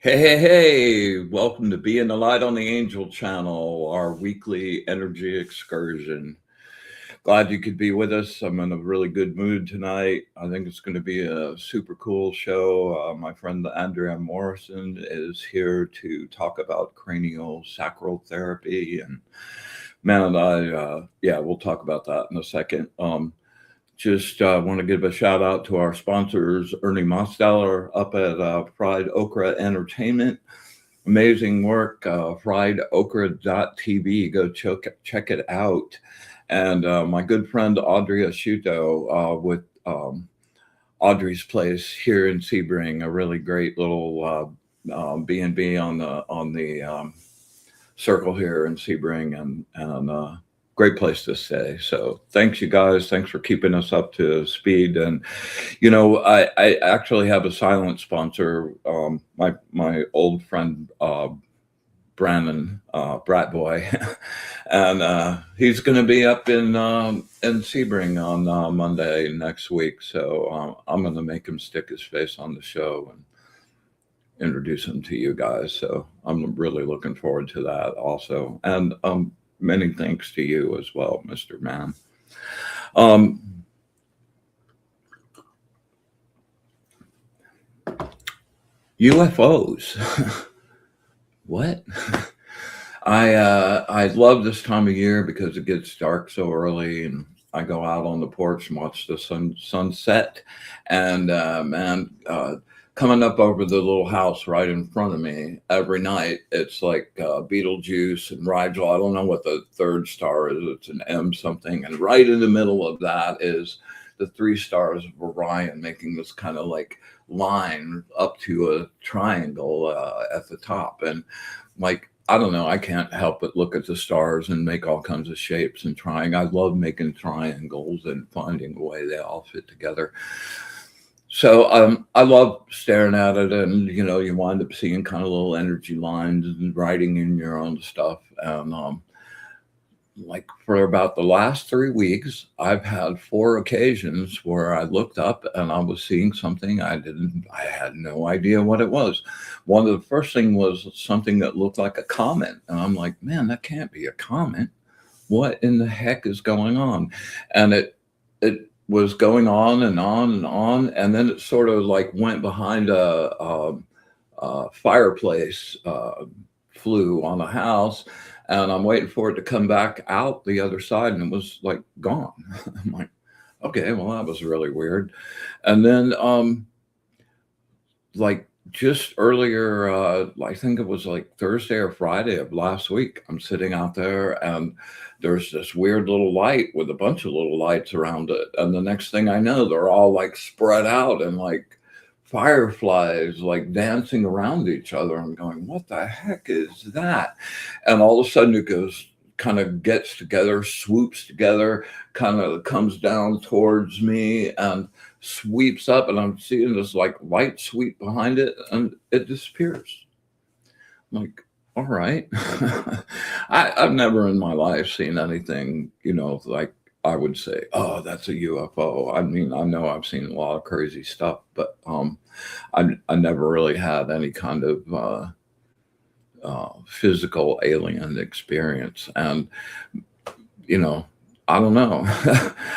Hey, hey, hey, welcome to Being the Light on the Angel channel, our weekly energy excursion. Glad you could be with us. I'm in a really good mood tonight. I think it's going to be a super cool show. My friend Andrea Morrison is here to talk about craniosacral therapy. And man, and yeah, we'll talk about that in a second. Just want to give a shout out to our sponsors, Ernie Mosteller up at Fried Okra Entertainment. Amazing work, friedokra.tv. Go check it out. And my good friend Audrey Asciutto with Audrey's Place here in Sebring, a really great little B&B on the circle here in Sebring, and great place to stay. So thanks, you guys. Thanks for keeping us up to speed. And I actually have a silent sponsor. My old friend Brandon Brat Boy, and he's going to be up in Sebring on Monday next week. So I'm going to make him stick his face on the show and introduce him to you guys. So I'm really looking forward to that also. And many thanks to you as well, Mr. Man. UFOs. What? I love this time of year because it gets dark so early, and I go out on the porch and watch the sunset. And coming up over the little house right in front of me every night, it's like Beetlejuice and Rigel. I don't know what the third star is. It's an M something, and right in the middle of that is the three stars of Orion, making this kind of like line up to a triangle at the top. And like, I don't know, I can't help but look at the stars and make all kinds of shapes and trying. I love making triangles and finding a way they all fit together. So I love staring at it, and you wind up seeing kind of little energy lines and writing in your own stuff. And like for about the last 3 weeks, I've had 4 occasions where I looked up and I was seeing something I had no idea what it was. One of the first thing was something that looked like a comet. And I'm like, man, that can't be a comet. What in the heck is going on? And it was going on and on and on. And then it sort of like went behind a fireplace, flew on a house, and I'm waiting for it to come back out the other side, and it was like gone. I'm like, okay, well, that was really weird. And then like just earlier, I think it was like Thursday or Friday of last week, I'm sitting out there and there's this weird little light with a bunch of little lights around it. And the next thing I know, they're all like spread out and like fireflies like dancing around each other. I'm going, what the heck is that? And all of a sudden it goes, kind of gets together, swoops together, kind of comes down towards me and sweeps up, and I'm seeing this like light sweep behind it, and it disappears. I'm like, all right. I've never in my life seen anything, like I would say, oh, that's a UFO. I mean, I know I've seen a lot of crazy stuff, but I never really had any kind of physical alien experience. And I don't know.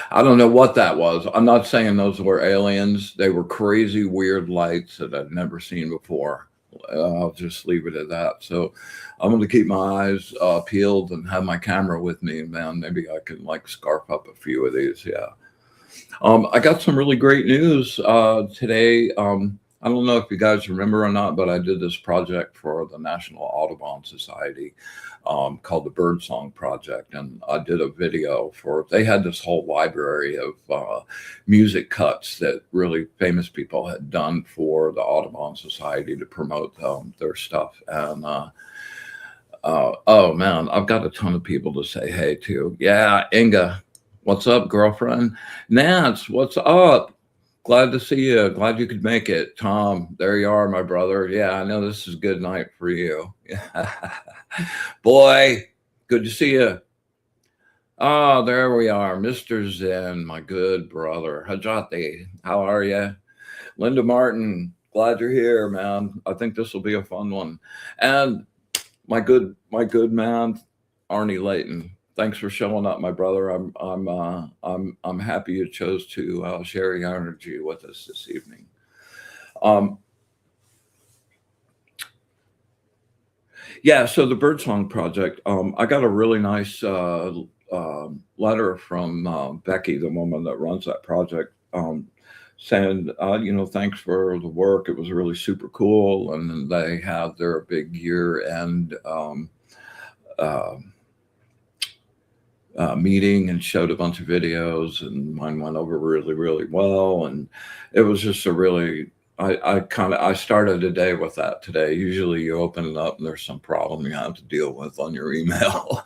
I don't know what that was. I'm not saying those were aliens. They were crazy, weird lights that I'd never seen before. I'll just leave it at that. So I'm going to keep my eyes peeled and have my camera with me, man. Maybe I can like scarf up a few of these. Yeah. I got some really great news today. I don't know if you guys remember or not, but I did this project for the National Audubon Society called the Birdsong Project. And I did a video they had this whole library of music cuts that really famous people had done for the Audubon Society to promote their stuff. And oh man, I've got a ton of people to say hey to. Yeah, Inga, what's up, girlfriend? Nance, what's up? Glad to see you. Glad you could make it. Tom, there you are, my brother. Yeah, I know this is a good night for you. Boy, good to see you. Oh, there we are. Mr. Zen, my good brother. Hajate, how are you? Linda Martin, Glad you're here, man. I think this will be a fun one. And my good man, Arnie Layton. Thanks for showing up, my brother. I'm happy you chose to share your energy with us this evening. Um, yeah, so the Birdsong Project. I got a really nice letter from Becky, the woman that runs that project, saying, thanks for the work. It was really super cool, and they had their big year-end uh, meeting and showed a bunch of videos, and mine went over really, really well. And it was just a really, I started a day with that today. Usually you open it up and there's some problem you have to deal with on your email.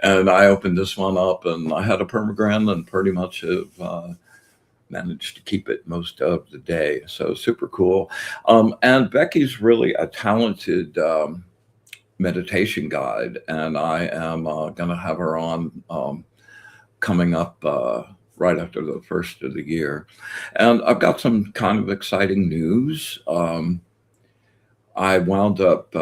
And I opened this one up and I had a permagram and pretty much have managed to keep it most of the day. So super cool. And Becky's really a talented meditation guide, and I am going to have her on coming up right after the first of the year. And I've got some kind of exciting news. I wound up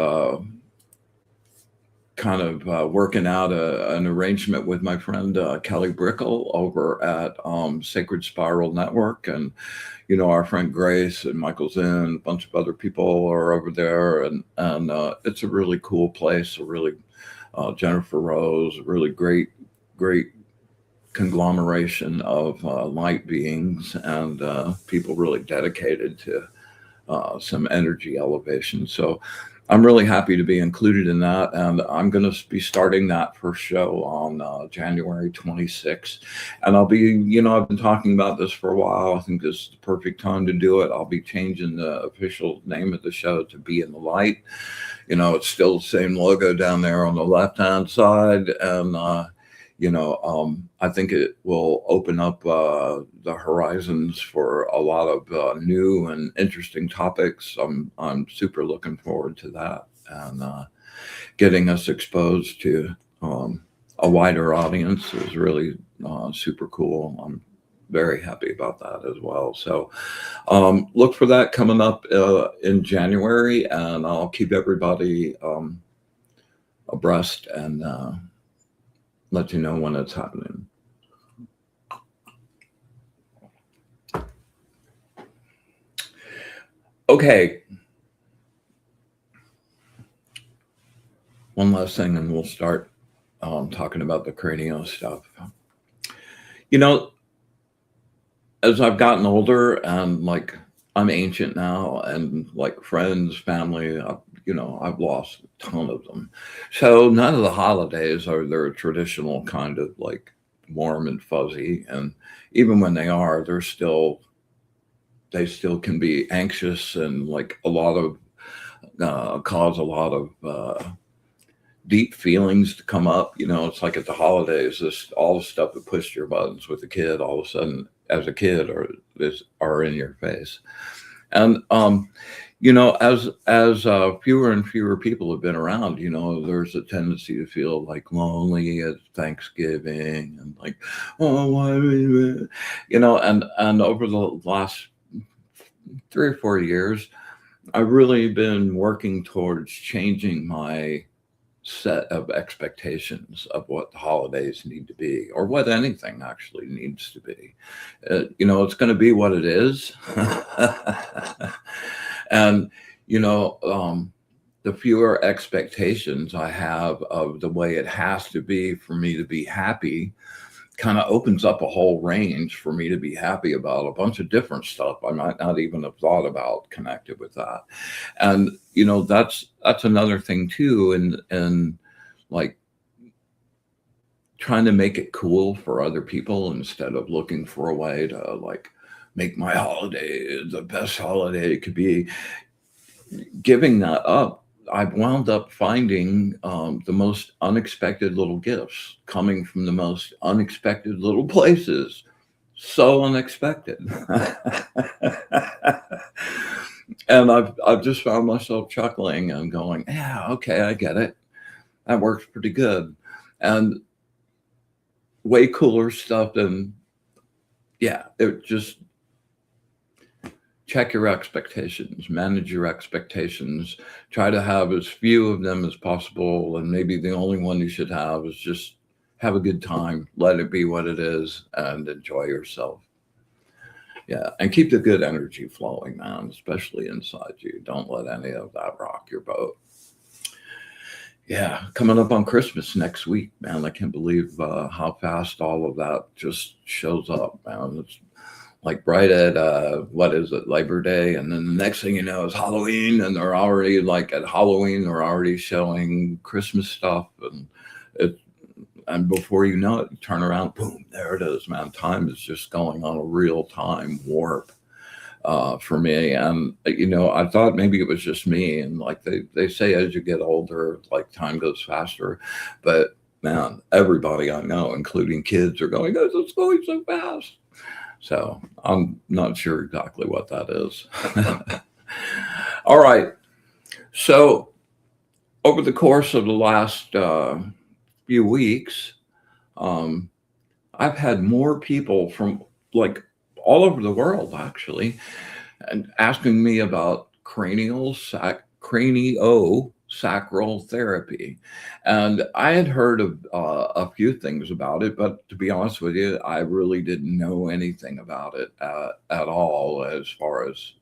working out an arrangement with my friend Kelly Brickle over at Sacred Spiral Network. And our friend Grace and Michael Zinn, a bunch of other people are over there, and it's a really cool place. A really Jennifer Rose, a really great conglomeration of light beings and people really dedicated to some energy elevation. So I'm really happy to be included in that, and I'm going to be starting that first show on January 26th. And I'll be, I've been talking about this for a while. I think this is the perfect time to do it. I'll be changing the official name of the show to Be in the Light. It's still the same logo down there on the left-hand side, and I think it will open up the horizons for a lot of new and interesting topics. I'm super looking forward to that, and getting us exposed to a wider audience is really super cool. I'm very happy about that as well. So look for that coming up in January, and I'll keep everybody abreast and let you know when it's happening. Okay. One last thing, and we'll start talking about the cranial stuff. As I've gotten older and I'm ancient now, and friends, family, I've lost a ton of them. So none of the holidays are their traditional kind of warm and fuzzy. And even when they are, they still can be anxious and a lot of cause a lot of deep feelings to come up. It's like at the holidays, all the stuff that pushed your buttons with a kid, all of a sudden as a kid are in your face. And as fewer and fewer people have been around, there's a tendency to feel lonely at Thanksgiving and oh, why, and over the last 3 or 4 years, I've really been working towards changing my set of expectations of what the holidays need to be, or what anything actually needs to be. It's going to be what it is. And, the fewer expectations I have of the way it has to be for me to be happy kind of opens up a whole range for me to be happy about a bunch of different stuff I might not even have thought about connected with that. And that's another thing too, and trying to make it cool for other people instead of looking for a way to make my holiday the best holiday it could be. Giving that up, I've wound up finding the most unexpected little gifts coming from the most unexpected little places. So unexpected. And I've just found myself chuckling and going, yeah, okay, I get it. That works pretty good. And way cooler stuff than, yeah, it just, check your expectations, manage your expectations, try to have as few of them as possible. And maybe the only one you should have is just have a good time, let it be what it is, and enjoy yourself. Yeah. And keep the good energy flowing, man, especially inside you. Don't let any of that rock your boat. Yeah, coming up on Christmas next week, man. I can't believe how fast all of that just shows up, man. It's like right at what is it, Labor Day, and then the next thing you know is Halloween, and they're already like at Halloween, they're already showing Christmas stuff, and before you know it, you turn around, boom, there it is, man. Time is just going on a real time warp. For me. And, I thought maybe it was just me. And like they say, as you get older, like time goes faster. But man, everybody I know, including kids, are going, oh, it's going so fast. So I'm not sure exactly what that is. All right. So over the course of the last few weeks, I've had more people from like all over the world, actually, and asking me about craniosacral therapy. And I had heard of a few things about it, but to be honest with you, I really didn't know anything about it at all as far as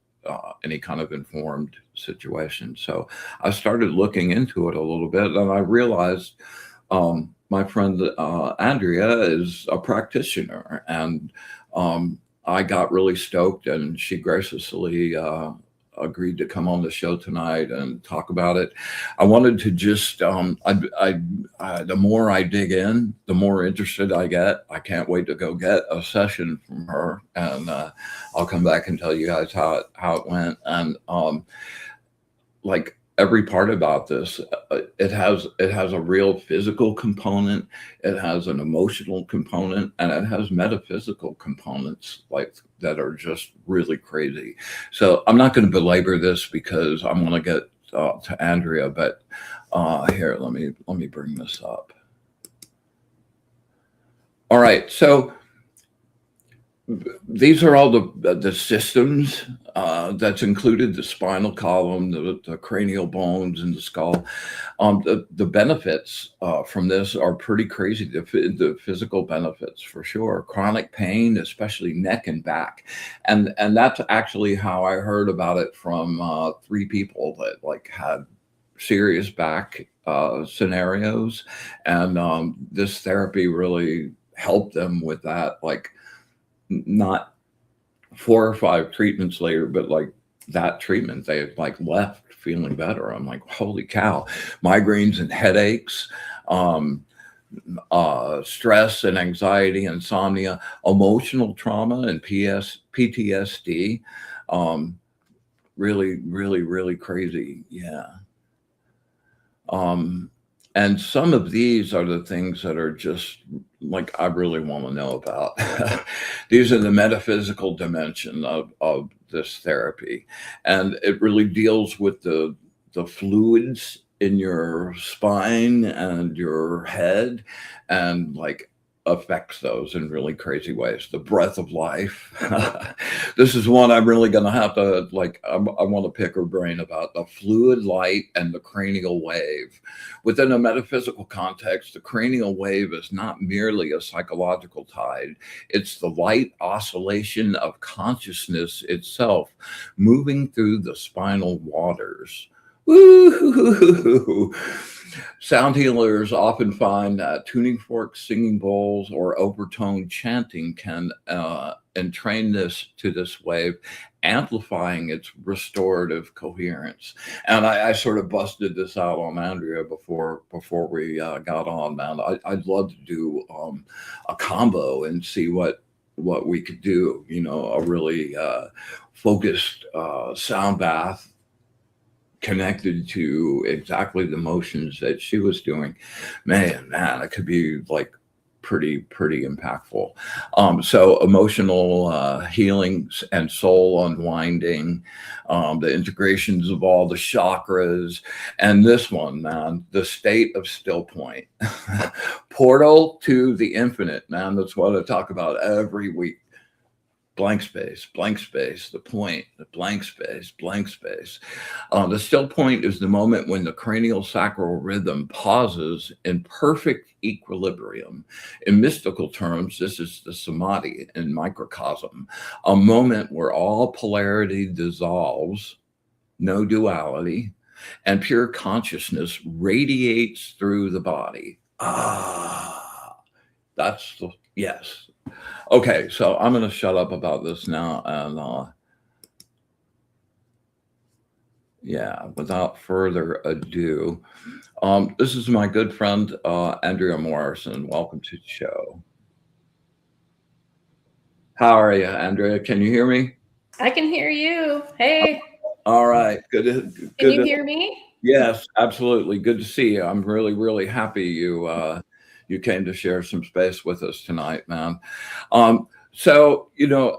any kind of informed situation. So I started looking into it a little bit, and I realized my friend Andrea is a practitioner, and I got really stoked, and she graciously agreed to come on the show tonight and talk about it. I wanted to just, the more I dig in, the more interested I get. I can't wait to go get a session from her, and I'll come back and tell you guys how it went. And like every part about this, it has a real physical component, it has an emotional component, and it has metaphysical components like that are just really crazy. So I'm not going to belabor this because I'm going to get to Andrea, but here, let me bring this up. All right, so these are all the systems that's included: the spinal column, the cranial bones, and the skull. The benefits from this are pretty crazy. The physical benefits, for sure. Chronic pain, especially neck and back, and that's actually how I heard about it from 3 people that like had serious back scenarios, and this therapy really helped them with that. Like, not 4 or 5 treatments later, but like that treatment, they like left feeling better. I'm like, holy cow. Migraines and headaches, stress and anxiety, insomnia, emotional trauma, and PTSD. Really, really, really crazy. Yeah. And some of these are the things that are just like I really want to know about. These are the metaphysical dimension of this therapy. And it really deals with the fluids in your spine and your head, and like affects those in really crazy ways. The breath of life. This is one I'm really going to have to like, I want to pick her brain about: the fluid light and the cranial wave. Within a metaphysical context, the cranial wave is not merely a psychological tide. It's the light oscillation of consciousness itself moving through the spinal waters. Woo! Sound healers often find that tuning forks, singing bowls, or overtoned chanting can entrain this wave, amplifying its restorative coherence. And I sort of busted this out on Andrea before we got on, man. I'd love to do a combo and see what we could do. A really focused sound bath connected to exactly the motions that she was doing. Man, it could be like pretty impactful. So emotional healing and soul unwinding, the integrations of all the chakras, and this one, man, the state of still point. Portal to the infinite, man. That's what I talk about every week. blank space, blank space, the point, the blank space, blank space. The still point is the moment when the craniosacral rhythm pauses in perfect equilibrium. In mystical terms, this is the samadhi in microcosm, a moment where all polarity dissolves, no duality, and pure consciousness radiates through the body. That's the, yes. Okay, so I'm going to shut up about this now. And yeah, without further ado, this is my good friend, Andrea Morrison. Welcome to the show. How are you, Andrea? Can you hear me? I can hear you. Hey. All right. Good. Can you hear me? Yes, absolutely. Good to see you. I'm really, really happy you came to share some space with us tonight, man. So,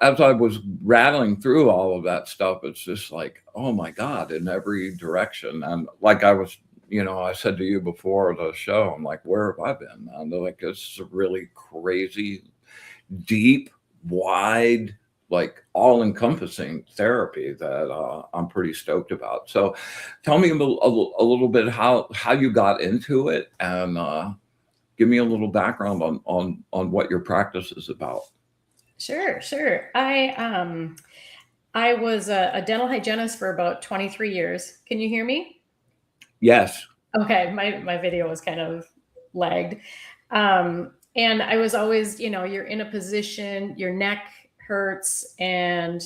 as I was rattling through all of that stuff, it's just like, oh my God, in every direction. And like I was, I said to you before the show, I'm like, where have I been, man? They're like, this is a really crazy, deep, wide, like all-encompassing therapy that I'm pretty stoked about. So tell me a little bit how you got into it, and give me a little background on what your practice is about. Sure. I was a dental hygienist for about 23 years. Can you hear me? Yes. Okay, my video was kind of lagged. And I was always, you're in a position, your neck hurts, and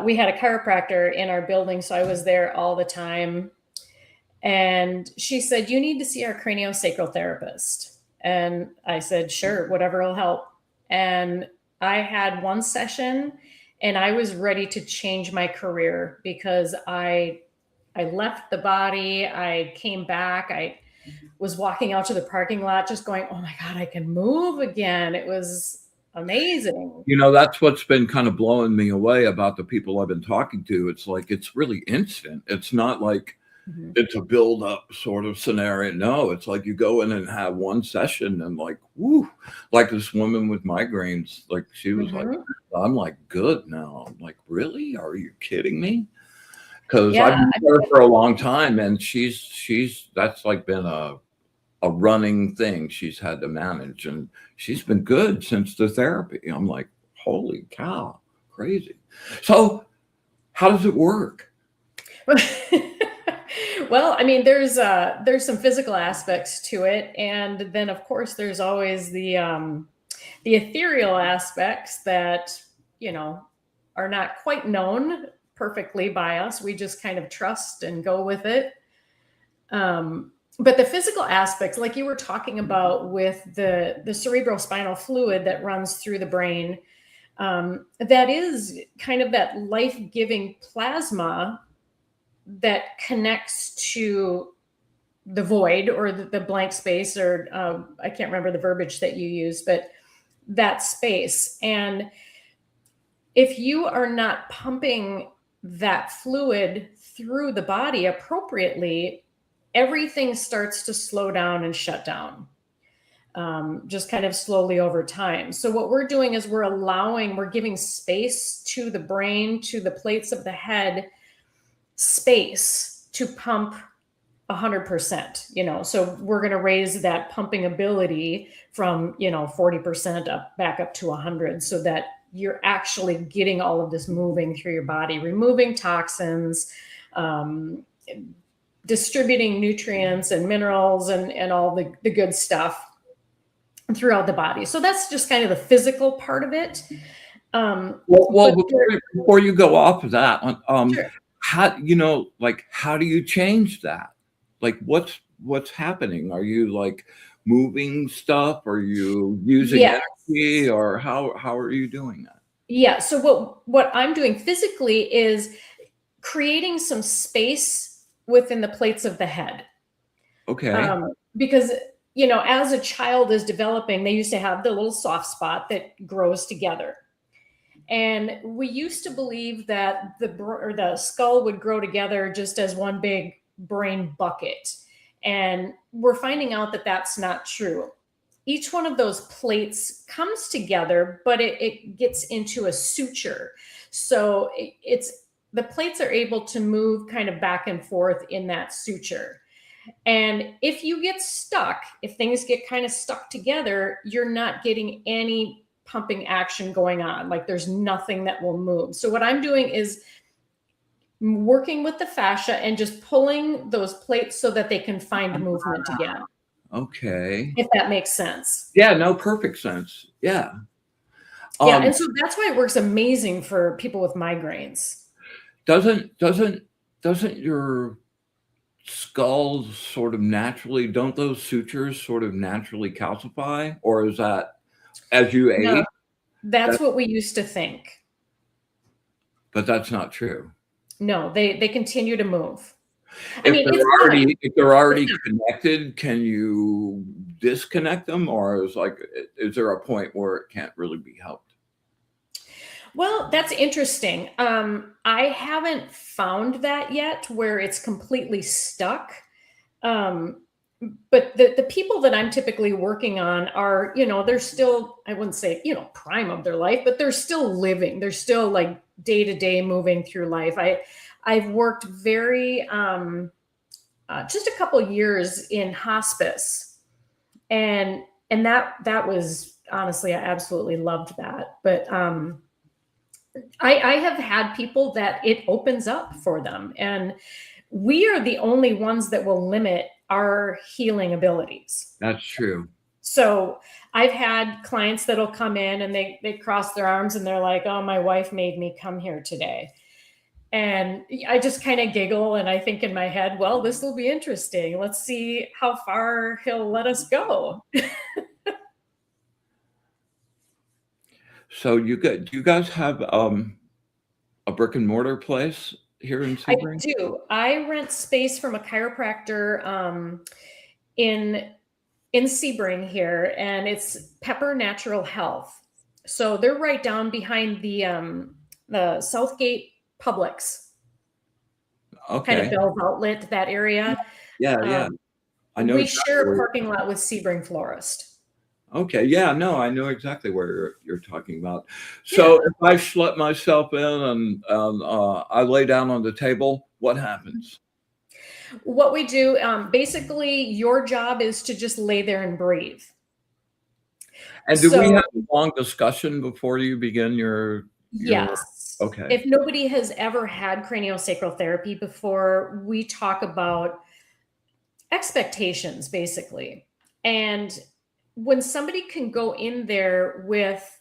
we had a chiropractor in our building, so I was there all the time. And she said, you need to see our craniosacral therapist. And I said, sure, whatever will help. And I had one session and I was ready to change my career because I left the body. I came back. I was walking out to the parking lot just going, oh my God, I can move again. It was amazing. That's what's been kind of blowing me away about the people I've been talking to. It's like, it's really instant. It's not like, it's a build up sort of scenario. No, it's like you go in and have one session and like, whoo, like this woman with migraines, like she was like, I'm like, good now. I'm like, really? Are you kidding me? Because I've been there for a long time, and she's that's like been a running thing she's had to manage, and she's been good since the therapy. I'm like, holy cow, crazy. So how does it work? Well, I mean, there's some physical aspects to it, and then of course there's always the ethereal aspects that are not quite known perfectly by us. We just kind of trust and go with it. But the physical aspects, like you were talking about with the cerebrospinal fluid that runs through the brain, that is kind of that life-giving plasma that connects to the void or the blank space, or I can't remember the verbiage that you use, but that space. And if you are not pumping that fluid through the body appropriately, everything starts to slow down and shut down, just kind of slowly over time. So what we're doing is we're giving space to the brain, to the plates of the head, space to pump 100%, so we're going to raise that pumping ability from 40% back up to 100, so that you're actually getting all of this moving through your body, removing toxins, distributing nutrients and minerals and all the good stuff throughout the body. So that's just kind of the physical part of it. Well, before you go off of that, sure. how how do you change that? Like, what's happening? Are you like moving stuff? Are you using energy, or how are you doing that? Yeah. So what I'm doing physically is creating some space within the plates of the head. Okay. Because as a child is developing, they used to have the little soft spot that grows together. And we used to believe that the skull would grow together just as one big brain bucket. And we're finding out that that's not true. each one of those plates comes together, but it gets into a suture. So the plates are able to move kind of back and forth in that suture. And if you get stuck, if things get kind of stuck together, you're not getting any pumping action going on. Like there's nothing that will move. So what I'm doing is working with the fascia and just pulling those plates so that they can find movement again. Okay. If that makes sense. Yeah, no, perfect sense. Yeah. Yeah, and so that's why it works amazing for people with migraines. Doesn't your skull sort of naturally, don't those sutures sort of naturally calcify? Or is that as you age? No, that's what we used to think. But that's not true. No, they continue to move. If they're already connected, can you disconnect them, or is there a point where it can't really be helped? Well, that's interesting. I haven't found that yet where it's completely stuck. But the people that I'm typically working on are, they're still, I wouldn't say, prime of their life, but they're still living. They're still like day to day moving through life. I've worked very, just a couple years in hospice, and that was honestly, I absolutely loved that. But I have had people that it opens up for them, and we are the only ones that will limit our healing abilities. That's true. So I've had clients that'll come in and they cross their arms and they're like, "Oh, my wife made me come here today." And I just kind of giggle and I think in my head, well, this will be interesting. Let's see how far he'll let us go. So do you guys have a brick and mortar place here in Sebring? I do. I rent space from a chiropractor in Sebring here, and it's Pepper Natural Health. So they're right down behind the Southgate Publix. Okay. Kind of Bell's Outlet, that area. Yeah. I know we share a parking lot with Sebring Florist. Okay. Yeah, no, I know exactly where you're talking about. So if I schlep myself in and I lay down on the table, what happens? What we do, basically, your job is to just lay there and breathe. And do we have a long discussion before you begin your Yes. Okay. If nobody has ever had craniosacral therapy before, we talk about expectations, basically. And when somebody can go in there with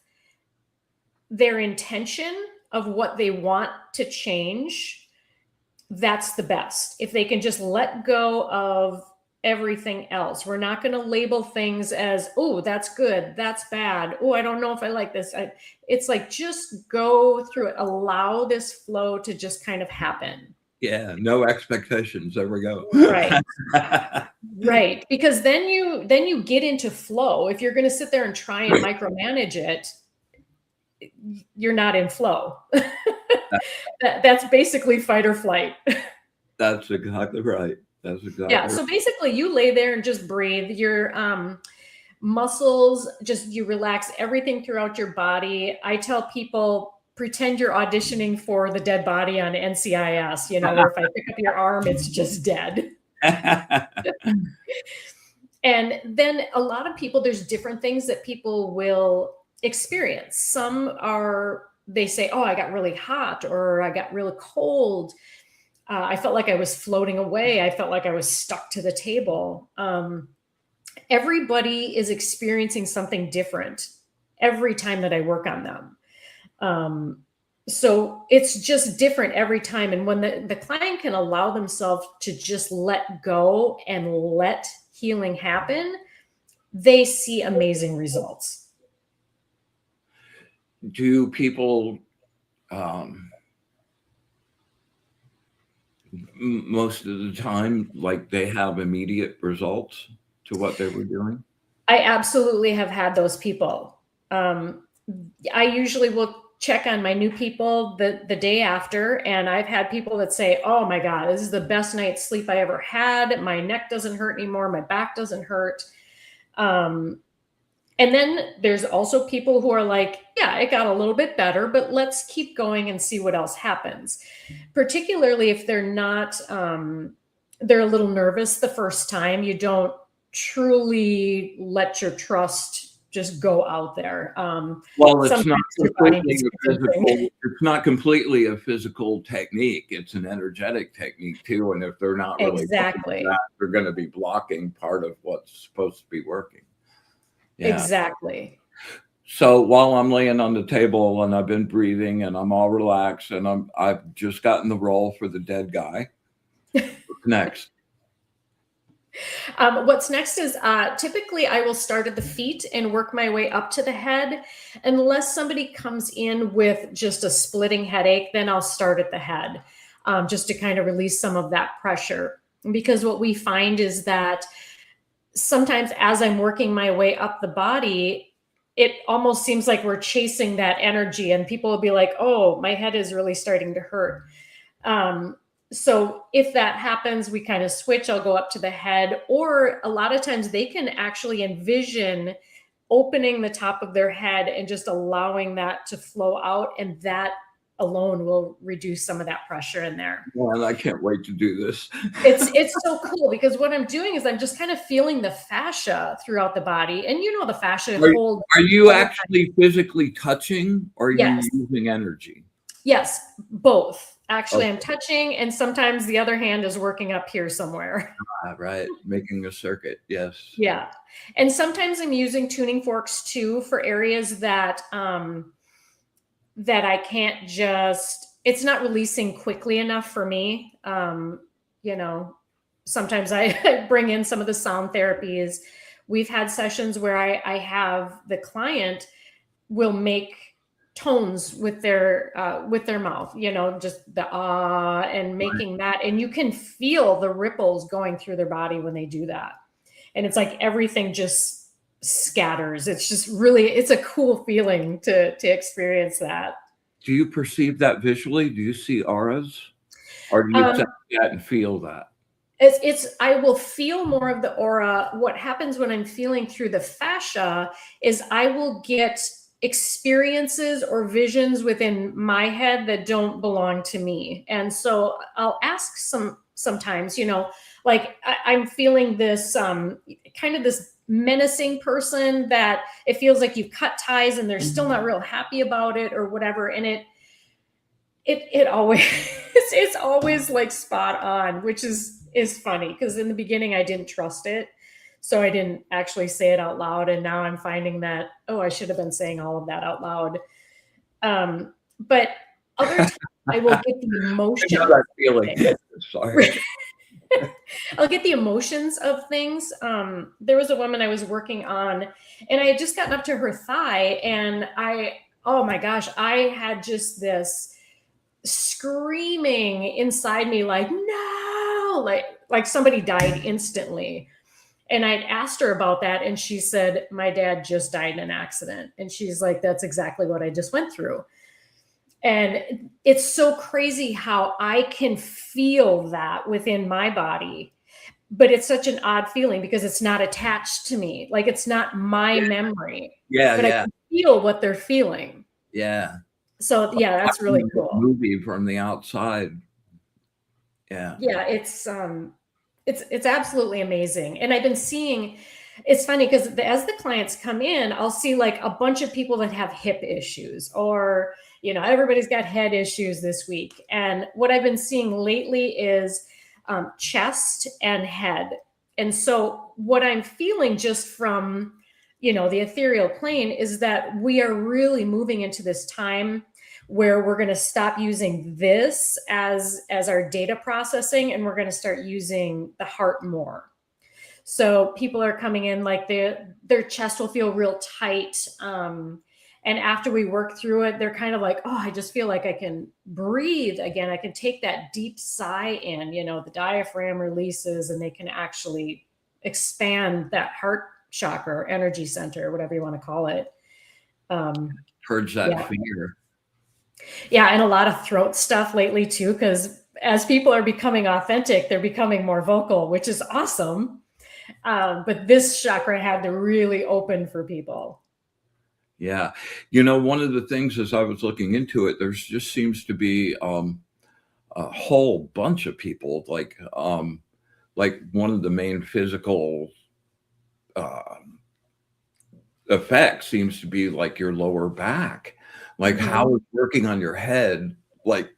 their intention of what they want to change, that's the best. If they can just let go of everything else. We're not going to label things as, oh, that's good, that's bad. Oh, I don't know if I like this. It's like, just go through it. Allow this flow to just kind of happen. Yeah, no expectations. There we go. Right. Right. Because then you get into flow. If you're going to sit there and try and micromanage it, you're not in flow. That's basically fight or flight. That's exactly right. That's exactly yeah. So basically you lay there and just breathe. Your muscles, you relax everything throughout your body. I tell people, pretend you're auditioning for the dead body on NCIS, where if I pick up your arm, it's just dead. And then a lot of people, there's different things that people will experience. Some they say, oh, I got really hot, or I got really cold. I felt like I was floating away. I felt like I was stuck to the table. Everybody is experiencing something different every time that I work on them. So it's just different every time. And when the client can allow themselves to just let go and let healing happen, they see amazing results. Do people most of the time, like, they have immediate results to what they were doing? I absolutely have had those people. I usually will check on my new people the day after, and I've had people that say, oh my God, this is the best night's sleep I ever had. My neck doesn't hurt anymore. My back doesn't hurt. And then there's also people who are like, yeah, it got a little bit better, but let's keep going and see what else happens. Particularly if they're not, they're a little nervous the first time. You don't truly let your trust just go out there. Well, it's not Sometimes your body completely needs a convincing. physical. It's not completely a physical technique. It's an energetic technique too. And if they're not really looking at Exactly. that, they're going to be blocking part of what's supposed to be working. Yeah. Exactly. So while I'm laying on the table and I've been breathing and I'm all relaxed and I've just gotten the role for the dead guy. What's next? What's next is typically I will start at the feet and work my way up to the head. Unless somebody comes in with just a splitting headache, then I'll start at the head, just to kind of release some of that pressure. Because what we find is that sometimes as I'm working my way up the body, it almost seems like we're chasing that energy, and people will be like, oh, my head is really starting to hurt. So if that happens, we kind of switch. I'll go up to the head, or a lot of times they can actually envision opening the top of their head and just allowing that to flow out. And that alone will reduce some of that pressure in there. Well, I can't wait to do this. It's so cool because what I'm doing is I'm just kind of feeling the fascia throughout the body. And you know, the fascia holds. Are you actually physically touching or are you Yes. using energy? Yes, both. Actually, Okay. I'm touching, and sometimes the other hand is working up here somewhere. Right. Making a circuit. Yes. Yeah. And sometimes I'm using tuning forks too for areas that that I can't just, it's not releasing quickly enough for me. You know, sometimes I bring in some of the sound therapies. We've had sessions where I have the client will make tones with their mouth, you know, just the ah, and making that, and you can feel the ripples going through their body when they do that, and it's like everything just scatters. It's just really, it's a cool feeling to experience that. Do you perceive that visually? Do you see auras? Or do you um sense that and feel that? it's I will feel more of the aura. What happens when I'm feeling through the fascia is I will get experiences or visions within my head that don't belong to me. And so I'll ask sometimes, you know, like I'm feeling this kind of this menacing person that it feels like you've cut ties and they're still not real happy about it or whatever. And it always it's always like spot on, which is funny because in the beginning I didn't trust it. So I didn't actually say it out loud. And now I'm finding that, oh, I should have been saying all of that out loud. But other times I will get the I emotion. know that feeling. Sorry. I'll get the emotions of things. There was a woman I was working on, and I had just gotten up to her thigh, and oh my gosh, I had just this screaming inside me, like, no, like somebody died instantly. And I'd asked her about that, and she said, my dad just died in an accident. And she's like, that's exactly what I just went through. And it's so crazy how I can feel that within my body. But it's such an odd feeling because it's not attached to me. Like it's not my memory. Yeah, But I yeah, can feel what they're feeling. yeah. So yeah, that's really cool. Movie from the outside. Yeah. Yeah, it's absolutely amazing. And I've been seeing, it's funny because as the clients come in, I'll see like a bunch of people that have hip issues, or you know, everybody's got head issues this week. And what I've been seeing lately is chest and head. And so what I'm feeling just from, you know, the ethereal plane is that we are really moving into this time where we're going to stop using this as our data processing, and we're going to start using the heart more. So people are coming in like their chest will feel real tight, and after we work through it, they're kind of like, oh, I just feel like I can breathe again. I can take that deep sigh in, you know, the diaphragm releases and they can actually expand that heart chakra or energy center, whatever you want to call it. Purge that fear. Yeah, and a lot of throat stuff lately too, because as people are becoming authentic, they're becoming more vocal, which is awesome. But this chakra had to really open for people. Yeah. One of the things as I was looking into it, there's just seems to be a whole bunch of people like one of the main physical uh, effects seems to be like your lower back. Like Mm-hmm. how is working on your head like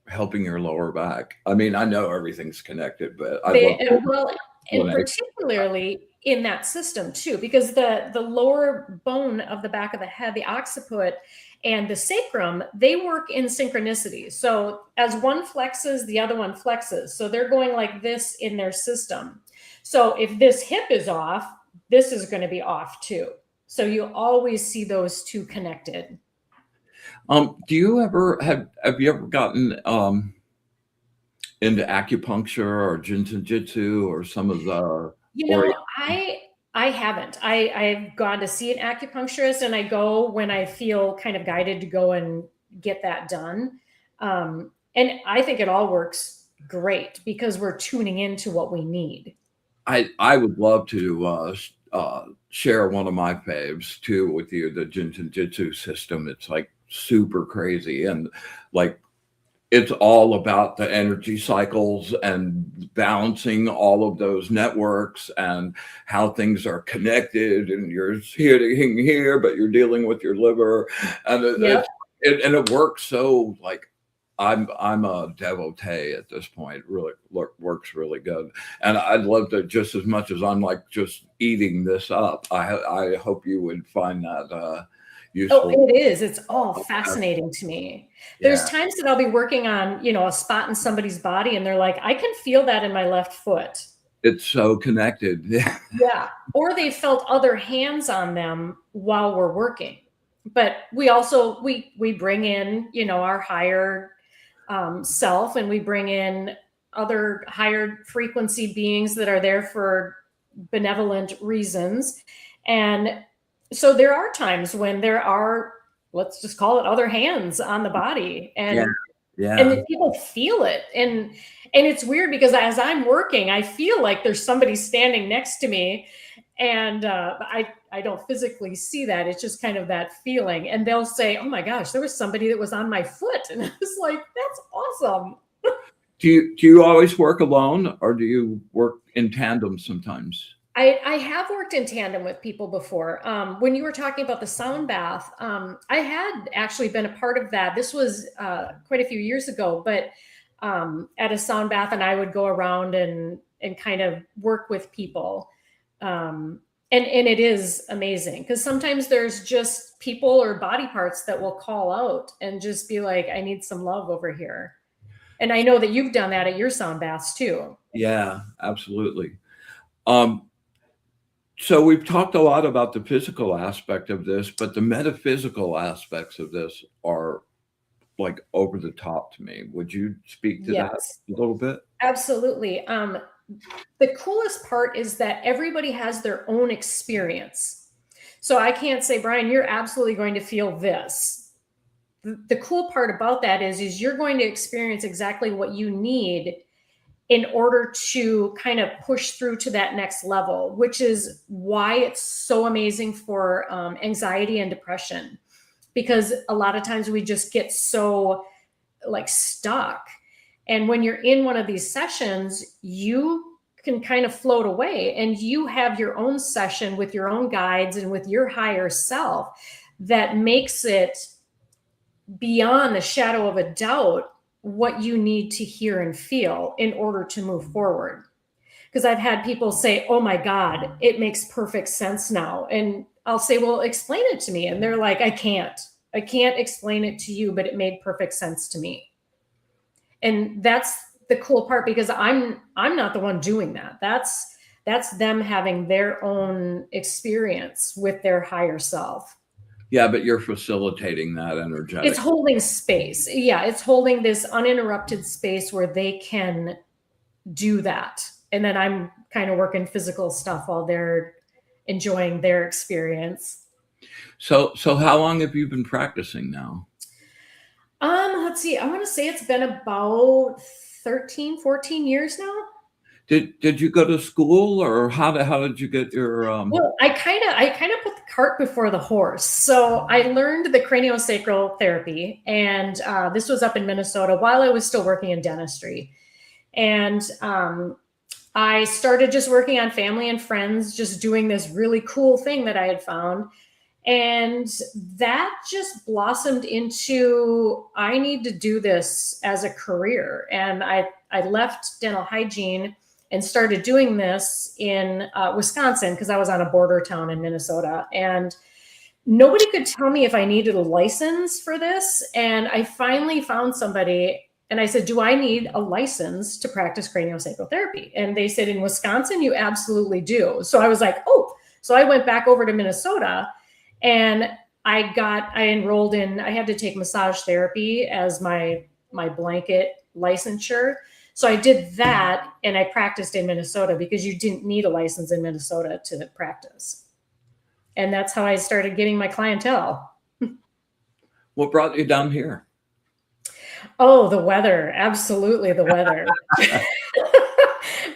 helping your lower back? I mean, I know everything's connected, but I'd love Well, and to. particularly in that system too, because the lower bone of the back of the head, the occiput and the sacrum, they work in synchronicity. So as one flexes, the other one flexes. So they're going like this in their system. So if this hip is off, this is going to be off too. So you always see those two connected. Do you ever have you ever gotten into acupuncture or jitsu or some of the You or know, I haven't. I've gone to see an acupuncturist, and I go when I feel kind of guided to go and get that done. And I think it all works great because we're tuning into what we need. I would love to share one of my faves too with you, the jitsu system. It's like super crazy and like it's all about the energy cycles and balancing all of those networks and how things are connected and you're hitting here but you're dealing with your liver and Yep. it works so like I'm a devotee at this point. Really works really good, and I'd love to just as much as I'm like just eating this up. I hope you would find that Oh, useful. it is. It's all fascinating to me. There's Yeah, times that I'll be working on, a spot in somebody's body, and they're like, I can feel that in my left foot. it's so connected. Yeah. Or they felt other hands on them while we're working. But we also we bring in, our higher self, and we bring in other higher frequency beings that are there for benevolent reasons. And so there are times when there are, let's just call it, other hands on the body, Yeah, and yeah. then people feel it. And it's weird because as I'm working, I feel like there's somebody standing next to me, and I don't physically see that. It's just kind of that feeling, and they'll say, oh my gosh, there was somebody that was on my foot, and I was like, that's awesome. Do you always work alone or do you work in tandem sometimes? I have worked in tandem with people before. When you were talking about the sound bath, I had actually been a part of that. This was quite a few years ago, but at a sound bath, and I would go around and kind of work with people. And it is amazing because sometimes there's just people or body parts that will call out and just be like, I need some love over here. And I know that you've done that at your sound baths too. Yeah, absolutely. Um, so we've talked a lot about the physical aspect of this, but the metaphysical aspects of this are like over the top to me. Would you speak to that Yes. a little bit? Absolutely. The coolest part is that everybody has their own experience. So I can't say, Brian, you're absolutely going to feel this. The cool part about that is you're going to experience exactly what you need in order to kind of push through to that next level, which is why it's so amazing for anxiety and depression. Because a lot of times we just get so like stuck. And when you're in one of these sessions, you can kind of float away and you have your own session with your own guides and with your higher self that makes it beyond the shadow of a doubt what you need to hear and feel in order to move forward. Because I've had people say, oh my God, it makes perfect sense now. And I'll say, well, explain it to me. And they're like, I can't explain it to you, but it made perfect sense to me. And that's the cool part because I'm not the one doing that. That's them having their own experience with their higher self. Yeah, but you're facilitating that It's energetic. holding space. Yeah, it's holding this uninterrupted space where they can do that. And then I'm kind of working physical stuff while they're enjoying their experience. So how long have you been practicing now? Let's see. I want to say it's been about 13, 14 years now. Did you go to school, or how did you get your Well, I kind of put the cart before the horse. So I learned the craniosacral therapy, and this was up in Minnesota while I was still working in dentistry. And I started just working on family and friends, just doing this really cool thing that I had found. And that just blossomed into, I need to do this as a career. And I left dental hygiene and started doing this in Wisconsin, because I was on a border town in Minnesota. And nobody could tell me if I needed a license for this. And I finally found somebody, and I said, do I need a license to practice craniosacral therapy? And they said, in Wisconsin, you absolutely do. So I was like, oh, so I went back over to Minnesota, and I enrolled in, I had to take massage therapy as my blanket licensure. So I did that, and I practiced in Minnesota, because you didn't need a license in Minnesota to practice. And that's how I started getting my clientele. what brought you down here? Oh, the weather. Absolutely, the weather.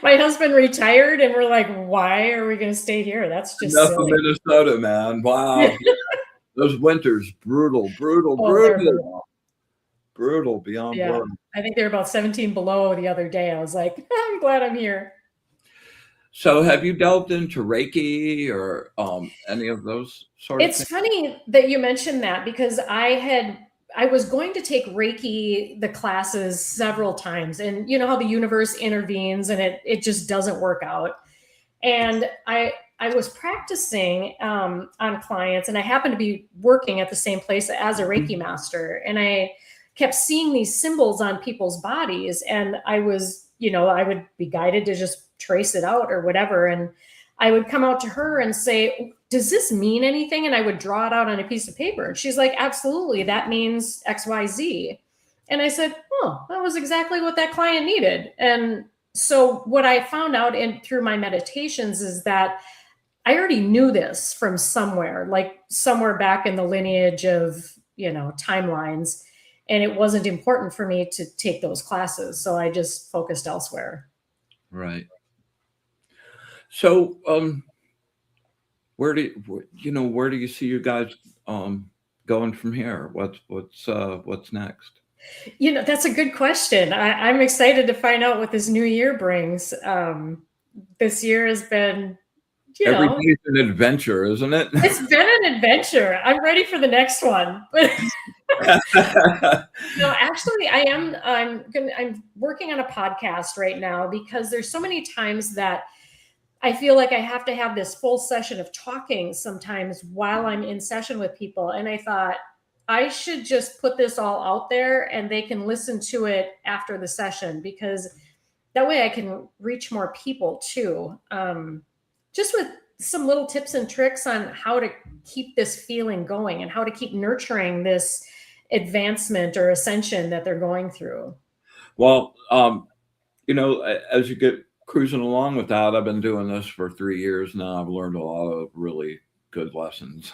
My husband retired, and we're like, why are we going to stay here? That's just Enough of silly. Minnesota, man. Wow. Those winters, brutal, brutal, Oh, they're brutal, brutal. brutal beyond Yeah. words. I think they're about 17 below the other day. I was like, I'm glad I'm here. So have you delved into Reiki or any of those sort of It's things? funny that you mentioned that, because I was going to take Reiki, the classes, several times, and you know how the universe intervenes and it just doesn't work out. And I was practicing on clients, and I happened to be working at the same place as a Reiki master, and I kept seeing these symbols on people's bodies, and I was, I would be guided to just trace it out or whatever, and I would come out to her and say, does this mean anything? And I would draw it out on a piece of paper, and she's like, absolutely, that means XYZ. And I said, oh, that was exactly what that client needed. And so what I found out through my meditations is that I already knew this from somewhere, like somewhere back in the lineage of, timelines. And it wasn't important for me to take those classes. So I just focused elsewhere. Right. So where do where do you see you guys going from here? What's next? That's a good question. I'm excited to find out what this new year brings. This year has been, you Every know, day's an adventure, isn't it? it's been an adventure. I'm ready for the next one. But no, actually, I'm working on a podcast right now, because there's so many times that I feel like I have to have this full session of talking sometimes while I'm in session with people. And I thought I should just put this all out there, and they can listen to it after the session, because that way I can reach more people too. Just with some little tips and tricks on how to keep this feeling going and how to keep nurturing this advancement or ascension that they're going through. Well, as you get cruising along with that, I've been doing this for 3 years now. I've learned a lot of really good lessons.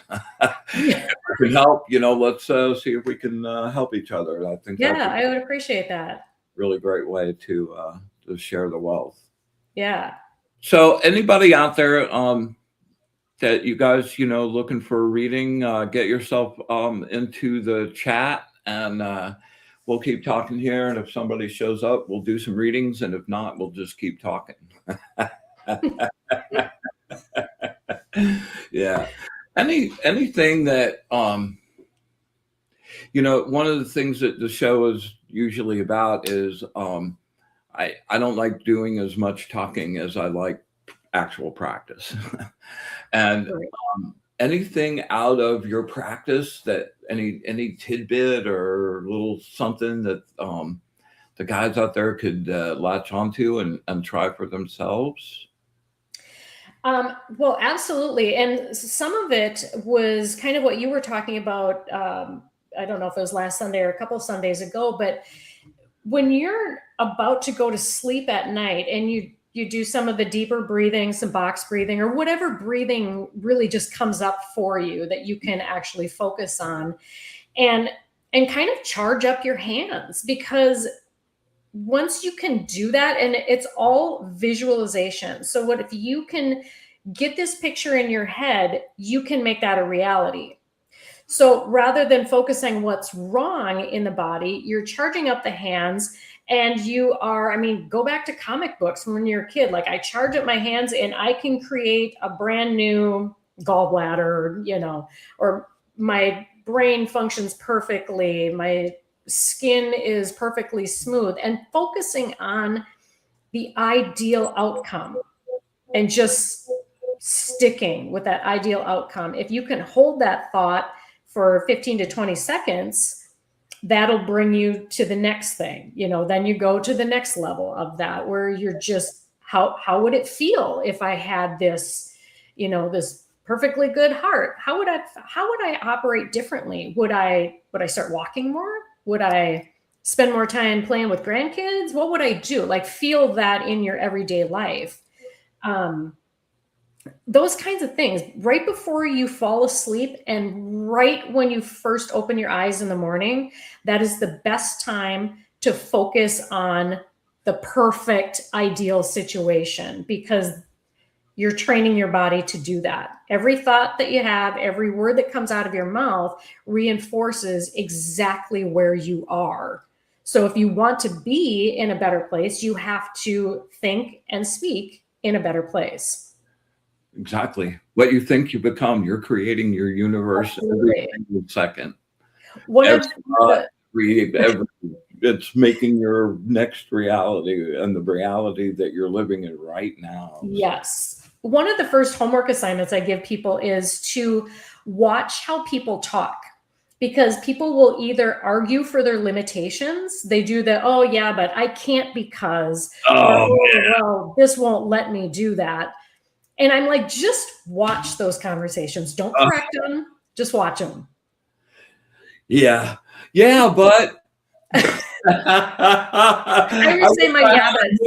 If we can help, let's see if we can help each other. I think that's Yeah, a I would appreciate that. really great way to share the wealth. Yeah. So anybody out there that you guys, looking for a reading, get yourself into the chat, and we'll keep talking here. And if somebody shows up, we'll do some readings. And if not, we'll just keep talking. Yeah. Anything that, one of the things that the show is usually about is I don't like doing as much talking as I like actual practice. And Right. anything out of your practice, that any tidbit or little something that the guys out there could latch onto and try for themselves? Well, absolutely. And some of it was kind of what you were talking about. I don't know if it was last Sunday or a couple of Sundays ago, but when you're about to go to sleep at night, and you do some of the deeper breathing, some box breathing, or whatever breathing really just comes up for you that you can actually focus on, and kind of charge up your hands, because once you can do that, and it's all visualization. So what if you can get this picture in your head, you can make that a reality. So rather than focusing what's wrong in the body, you're charging up the hands, and you are, I mean, go back to comic books when you're a kid. Like, I charge up my hands and I can create a brand new gallbladder, you know, or my brain functions perfectly, my skin is perfectly smooth, and focusing on the ideal outcome and just sticking with that ideal outcome. If you can hold that thought for 15 to 20 seconds, that'll bring you to the next thing. You know, then you go to the next level of that, where you're just, how would it feel if I had this, you know, this perfectly good heart? How would I operate differently? Would I start walking more? Would I spend more time playing with grandkids? What would I do? Like, feel that in your everyday life. Those kinds of things right before you fall asleep and right when you first open your eyes in the morning, that is the best time to focus on the perfect ideal situation, because you're training your body to do that. Every thought that you have, every word that comes out of your mouth reinforces exactly where you are. So if you want to be in a better place, you have to think and speak in a better place. Exactly. What you think you become, you're creating your universe every single second. One of It's making your next reality and the reality that you're living in right now. Yes. One of the first homework assignments I give people is to watch how people talk, because people will either argue for their limitations. They do the, oh yeah, but I can't because, or, well, this won't let me do that. And I'm like, just watch those conversations. Don't correct them. Just watch them. Yeah. Yeah, but I would say my yabbits.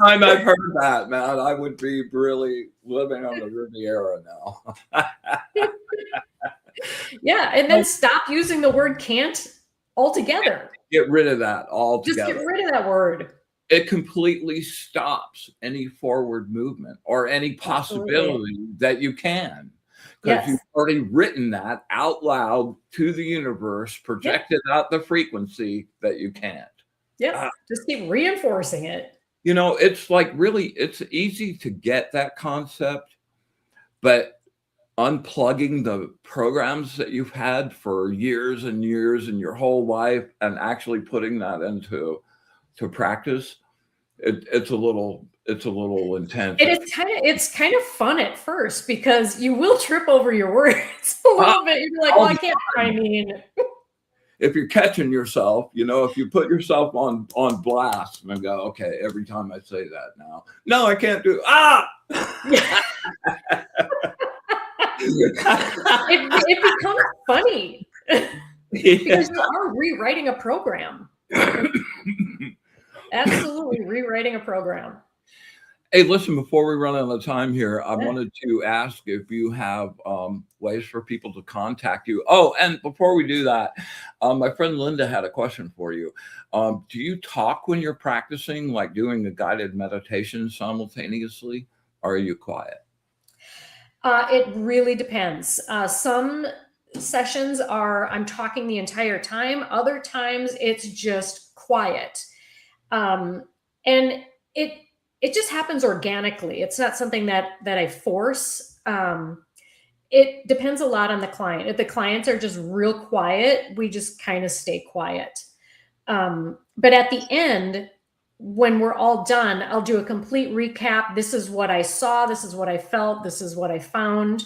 Time I've heard that, man, I would be really living on the Riviera now. Yeah, and then stop using the word can't altogether. Get rid of that altogether. Just get rid of that word. It completely stops any forward movement or any possibility that you can. Because you've already written that out loud to the universe, projected out the frequency that you can't. Yeah, just keep reinforcing it. You know, it's like really, it's easy to get that concept, but unplugging the programs that you've had for years and years in your whole life and actually putting that into practice, it's a little intense. And it's kind of fun at first, because you will trip over your words a little bit. You're like, well, I can't. I mean, if you're catching yourself, you know, if you put yourself on blast and go, okay, every time I say that now, no, I can't do it becomes funny because you are rewriting a program. Absolutely rewriting a program. Hey, listen, before we run out of time here, I wanted to ask if you have ways for people to contact you. Oh, and before we do that, my friend Linda had a question for you. Do you talk when you're practicing, like doing a guided meditation simultaneously, or are you quiet? It really depends. Some sessions I'm talking the entire time. Other times it's just quiet. And it just happens organically. It's not something that I force. It depends a lot on the client. If the clients are just real quiet, we just kind of stay quiet. But at the end, when we're all done, I'll do a complete recap. This is what I saw. This is what I felt. This is what I found.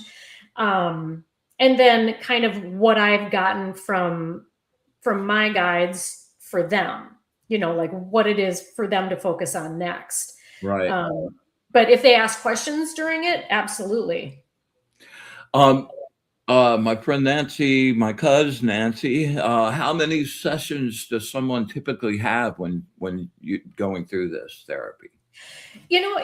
And then kind of what I've gotten from my guides for them, you know, like what it is for them to focus on next. Right. But if they ask questions during it, absolutely. My friend Nancy, my cousin Nancy, how many sessions does someone typically have when you going through this therapy? You know,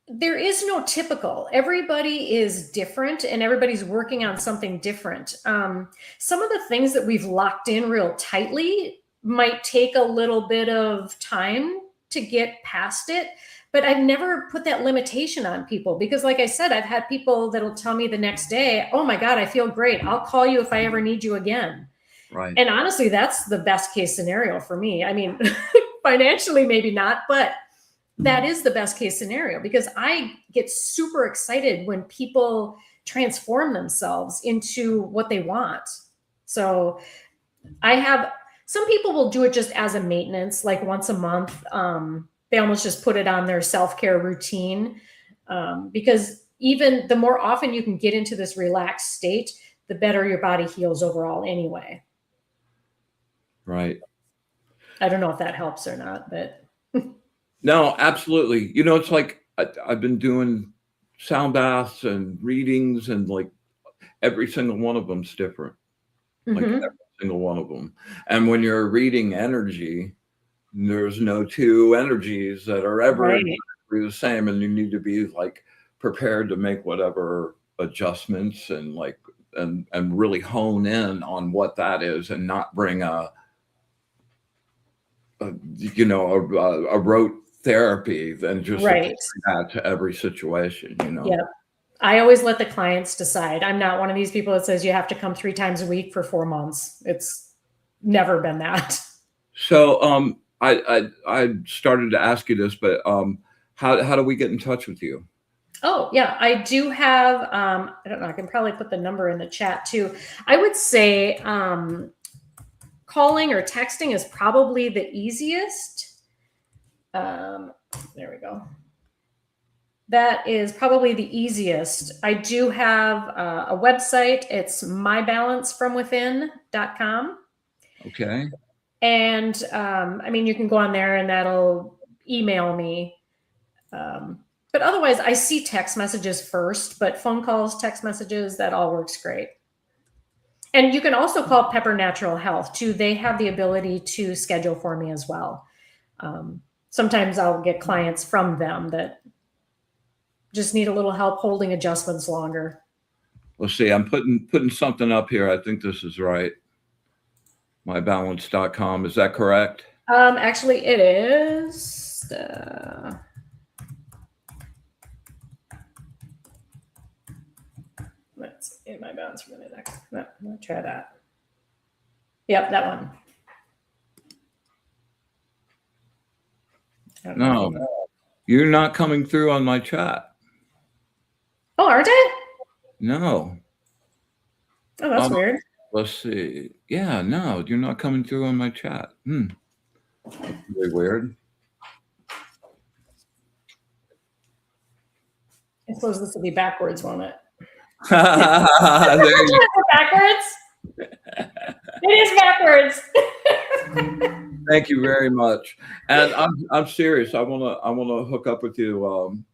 there is no typical. Everybody is different and everybody's working on something different. Some of the things that we've locked in real tightly, might take a little bit of time to get past it. But I've never put that limitation on people because, like I said, I've had people that'll tell me the next day, oh my God, I feel great. I'll call you if I ever need you again. Right. And honestly, that's the best case scenario for me. I mean, financially, maybe not, but that is the best case scenario because I get super excited when people transform themselves into what they want. So I have some people will do it just as a maintenance, like once a month. They almost just put it on their self-care routine because even the more often you can get into this relaxed state, the better your body heals overall anyway. Right. I don't know if that helps or not, but No, absolutely. You know, it's like I've been doing sound baths and readings, and like every single one of them's different. Like every single one of them. And when you're reading energy, there's no two energies that are ever right. exactly the same, and you need to be like prepared to make whatever adjustments and like and really hone in on what that is, and not bring a you know a rote therapy and just apply Right. that to every situation. You know. Yeah. I always let the clients decide. I'm not one of these people that says you have to come 3 times a week for 4 months. It's never been that. So I started to ask you this, but how do we get in touch with you? Oh, yeah, I do have, I don't know, I can probably put the number in the chat too. I would say calling or texting is probably the easiest. There we go. That is probably the easiest. I do have a website. It's mybalancefromwithin.com. Okay. And I mean, you can go on there and that'll email me. But otherwise, I see text messages first, but phone calls, text messages, that all works great. And you can also call Pepper Natural Health too. They have the ability to schedule for me as well. Sometimes I'll get clients from them that just need a little help holding adjustments longer. Let's see. I'm putting something up here. I think this is right. Mybalance.com. Is that correct? Actually, it is. Let's see, my balance for a minute. No, I'll try that. Yep, that one. No, you're not coming through on my chat. Oh, aren't I? No. Oh, that's weird. Let's see. Yeah, no, you're not coming through on my chat. That's really weird. I suppose this will be backwards, won't it? There you backwards? It is backwards. Thank you very much. And I'm serious. I wanna hook up with you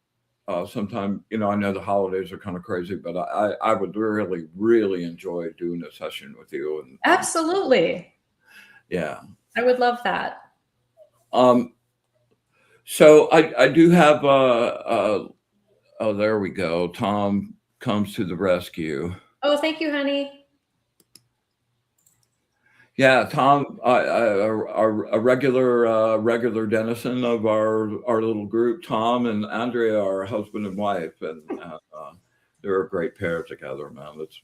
sometime. You know, I know the holidays are kind of crazy, but I would really enjoy doing a session with you. And Absolutely. yeah, I would love that. So I do have oh, there we go. Tom comes to the rescue. Oh, thank you, honey. Yeah, Tom, a regular denizen of our little group. Tom and Andrea are husband and wife, and they're a great pair together, man. That's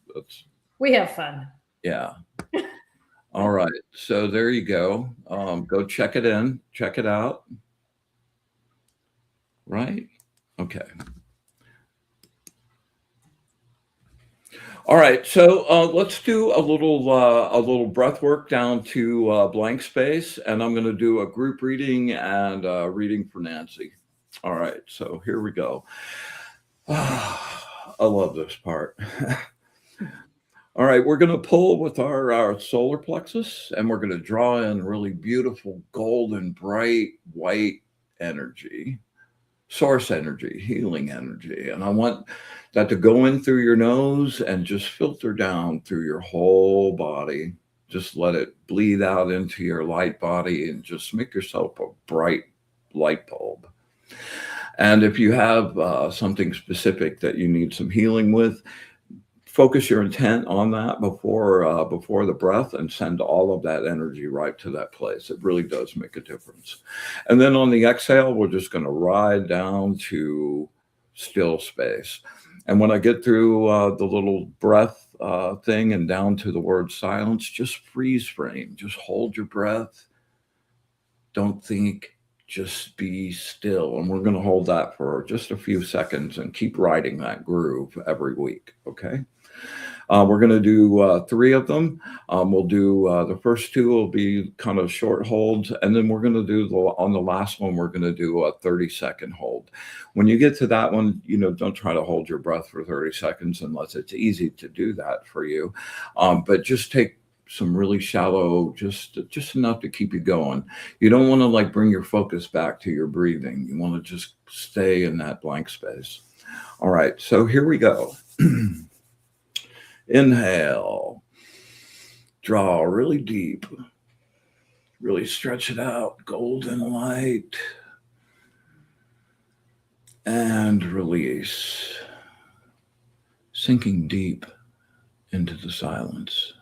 We have fun. yeah. All right, so there you go. Go check it out. Right? Okay. All right, so let's do a little breath work down to blank space, and I'm going to do a group reading and reading for Nancy. All right, so here we go. I love this part. All right, we're going to pull with our solar plexus, and we're going to draw in really beautiful golden, bright, white energy, source energy, healing energy, and I want that to go in through your nose and just filter down through your whole body. Just let it bleed out into your light body and just make yourself a bright light bulb. And if you have something specific that you need some healing with, focus your intent on that before the breath, and send all of that energy right to that place. It really does make a difference. And then on the exhale, we're just going to ride down to still space. And when I get through the little breath thing and down to the word silence, just freeze frame. Just hold your breath. Don't think, just be still. And we're going to hold that for just a few seconds and keep riding that groove every week, okay? We're going to do 3 of them. We'll do the first 2 will be kind of short holds, and then we're going to do on the last one, we're going to do a 30-second hold. When you get to that one, don't try to hold your breath for 30 seconds unless it's easy to do that for you. But just take some really shallow, just enough to keep you going. You don't want to like bring your focus back to your breathing. You want to just stay in that blank space. All right, so here we go. Inhale, draw really deep, really stretch it out, golden light, and release, sinking deep into the silence.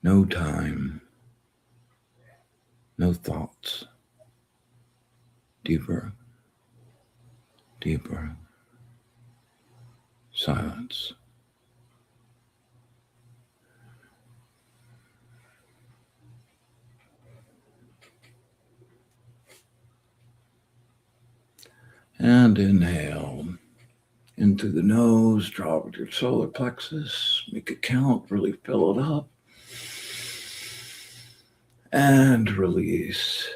No time, no thoughts, deeper, deeper. Silence. And inhale into the nose, draw with your solar plexus, make it count, really fill it up. And release,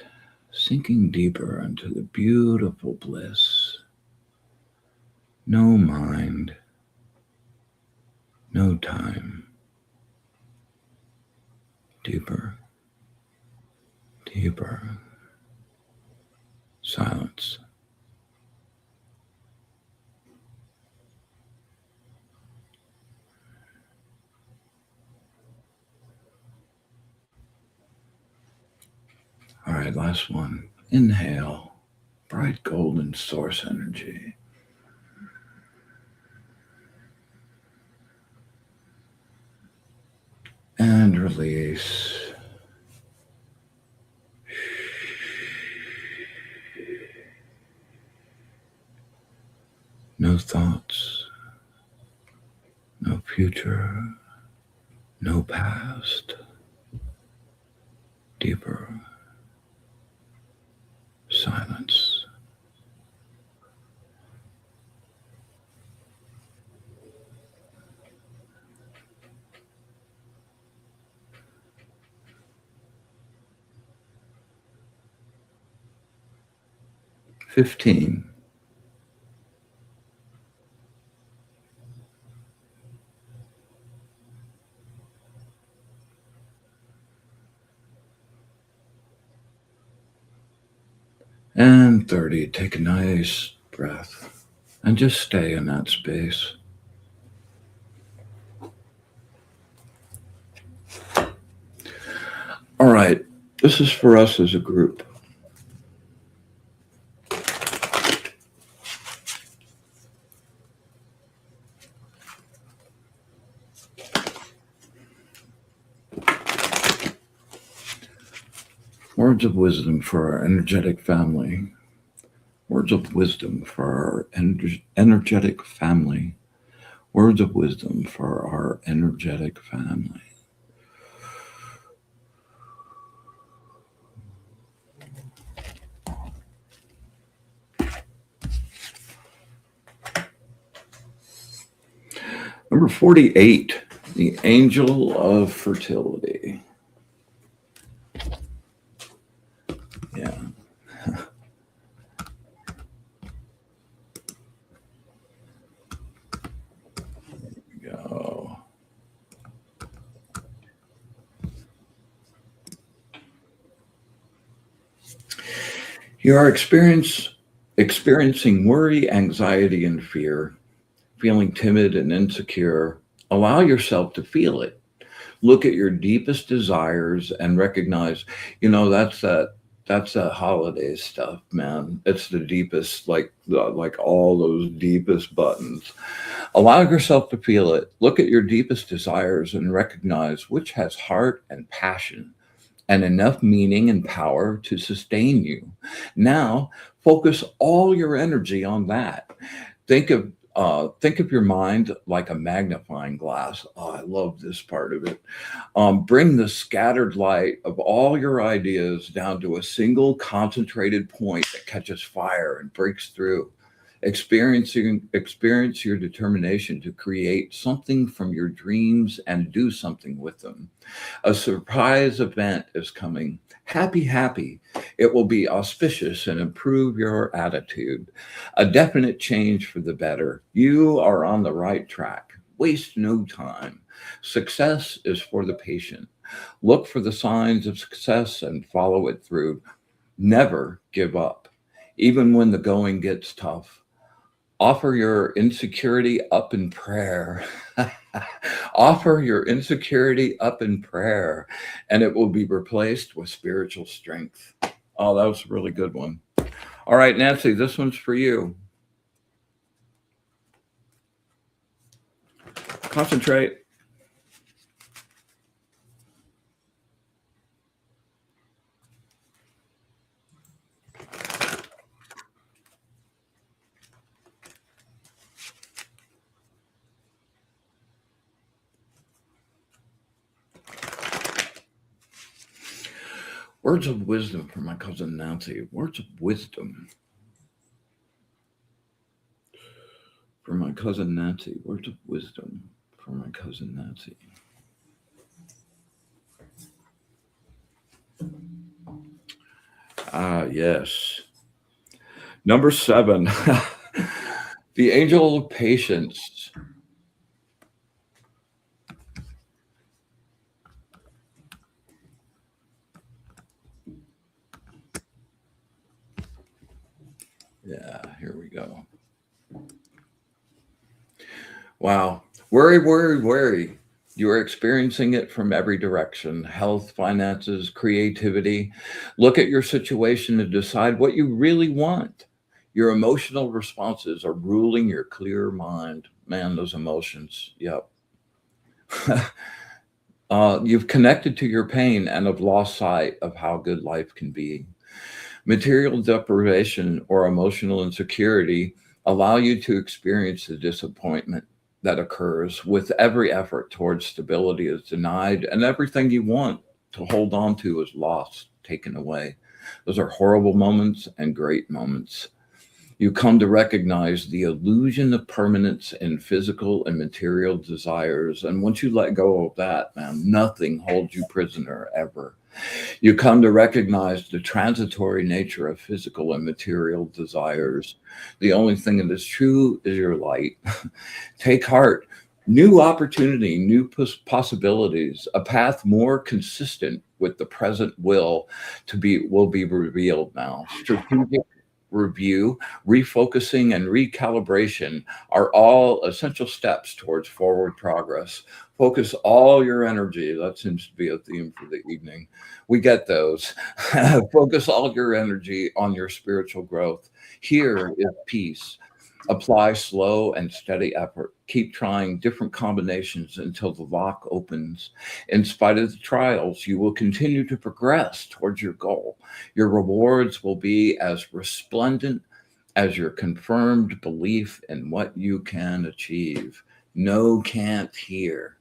sinking deeper into the beautiful bliss. No mind. No time. Deeper, deeper. Silence. All right, last one. Inhale, bright golden source energy. And release. No thoughts, no future, no past. Deeper silence. $15. And 30. Take a nice breath and just stay in that space. All right, this is for us as a group. Words of wisdom for our energetic family. Words of wisdom for our energetic family. Words of wisdom for our energetic family. Number 48, the angel of fertility. Yeah. There we go. You are experiencing worry, anxiety, and fear, feeling timid and insecure. Allow yourself to feel it. Look at your deepest desires and recognize, that's That's holiday stuff, man. It's the deepest, like all those deepest buttons. Allow yourself to feel it. Look at your deepest desires and recognize which has heart and passion and enough meaning and power to sustain you. Now, focus all your energy on that. Think of your mind like a magnifying glass. Oh, I love this part of it. Bring the scattered light of all your ideas down to a single concentrated point that catches fire and breaks through. Experience your determination to create something from your dreams and do something with them. A surprise event is coming. Happy, happy. It will be auspicious and improve your attitude. A definite change for the better. You are on the right track. Waste no time. Success is for the patient. Look for the signs of success and follow it through. Never give up. Even when the going gets tough, offer your insecurity up in prayer. Offer your insecurity up in prayer, and it will be replaced with spiritual strength. Oh, that was a really good one. All right, Nancy, this one's for you. Concentrate. Words of wisdom for my cousin Nancy. Words of wisdom for my cousin Nancy. Words of wisdom for my cousin Nancy. Ah, yes. Number 7, the angel of patience. Yeah, here we go. Wow. Worry, worry, worry. You are experiencing it from every direction: health, finances, creativity. Look at your situation and decide what you really want. Your emotional responses are ruling your clear mind. Man, those emotions. Yep. You've connected to your pain and have lost sight of how good life can be. Material deprivation or emotional insecurity allow you to experience the disappointment that occurs with every effort towards stability is denied and everything you want to hold on to is lost, taken away. Those are horrible moments and great moments. You come to recognize the illusion of permanence in physical and material desires. And once you let go of that, man, nothing holds you prisoner ever. You come to recognize the transitory nature of physical and material desires. The only thing that is true is your light. Take heart. New opportunity, new possibilities, a path more consistent with the present will be revealed now. Strategic review, refocusing, and recalibration are all essential steps towards forward progress. Focus all your energy. That seems to be a theme for the evening. We get those. Focus all your energy on your spiritual growth. Here is peace. Apply slow and steady effort. Keep trying different combinations until the lock opens. In spite of the trials, you will continue to progress towards your goal. Your rewards will be as resplendent as your confirmed belief in what you can achieve. No can't here.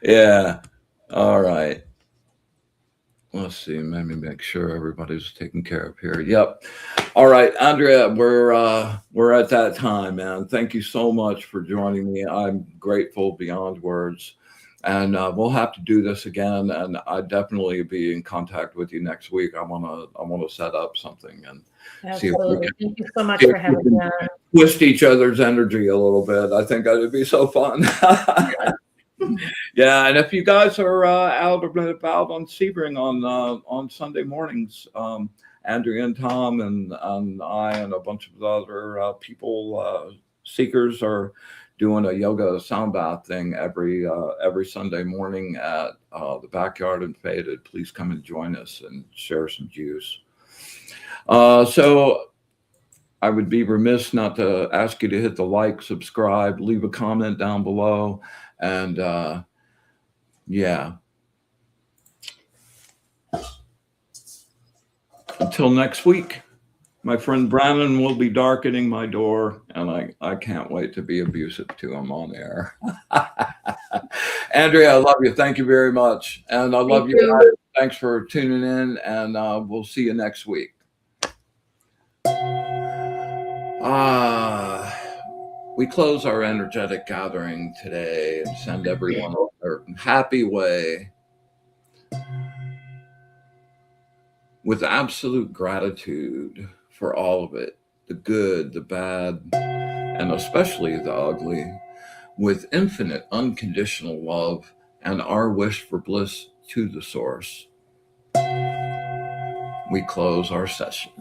Yeah. All right. Let's see. Let me make sure everybody's taken care of here. Yep. All right, Andrea, we're at that time, man. Thank you so much for joining me. I'm grateful beyond words, and we'll have to do this again. And I definitely be in contact with you next week. I wanna set up something and see if we Absolutely. can, Thank you so much see if for we having me can on. twist each other's energy a little bit. I think that would be so fun. Yeah, and if you guys are out and about on Sebring on Sunday mornings, Andrea and Tom and I and a bunch of other people seekers are doing a yoga sound bath thing every Sunday morning at the Backyard in Faded. Please come and join us and share some juice. So I would be remiss not to ask you to hit the like, subscribe, leave a comment down below, and yeah. Until next week, my friend Brandon will be darkening my door, and I can't wait to be abusive to him on air. Andrea, I love you. Thank you very much. And I love you guys. Thanks for tuning in, and we'll see you next week. We close our energetic gathering today and send everyone on their happy way with absolute gratitude for all of it, the good, the bad, and especially the ugly, with infinite unconditional love and our wish for bliss to the source. We close our session.